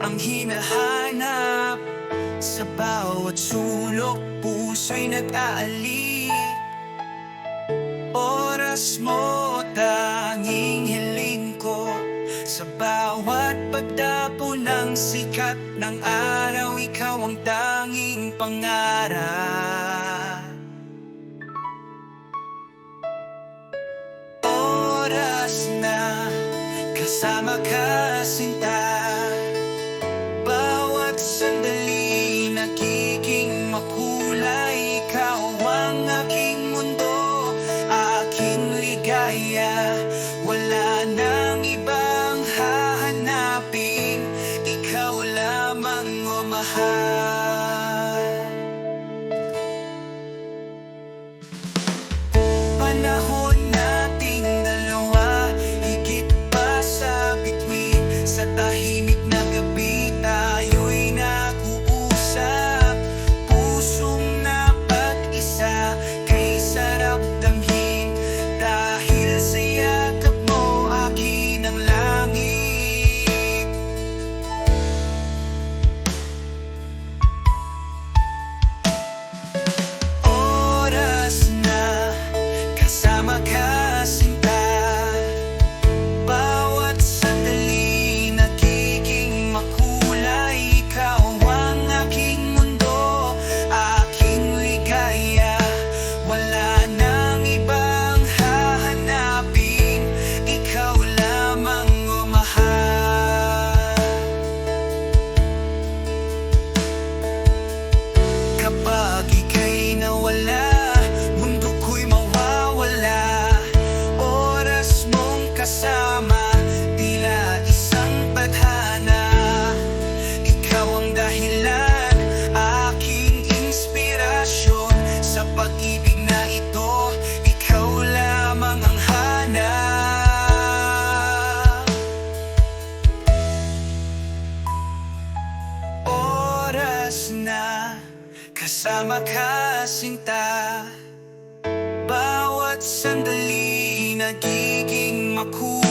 ang hinahanap. Sa bawat sulok, puso'y nag-aali. Oras mo, tanging hiling ko. Sa bawat pagdapo ng sikat ng araw, ikaw ang tanging pangarap. Oras na kasama ka, sinta. Bawat sandali nagiging makulay. Ikaw ang aking mundo, aking ligaya. Wala nang ibang hahanapin, ikaw lamang, o mahal. Panahon nating dalawa, higit pa sa bituin. Sa tahimik na gabi, tayo'y nag-uusap. Pusong napag-isa, kay sarap damhin. Dahil sa yakap mo, akin ang langit. Oras na kasama ka, sinta. Bawat sandali nagiging makulay. Ikaw ang aking mundo, aking ligaya. Wala nang ibang hahanapin, ikaw lamang, o mahal. Kapag ika'y nawala, mundo ko'y mawawala. Oras mong kasama, tila isang tadhana. Ikaw ang dahilan, aking inspirasyon. Sa pag-ibig na ito, ikaw lamang ang hanap. Oras na kasama ka, sinta. Bawat sandali nagiging makulay.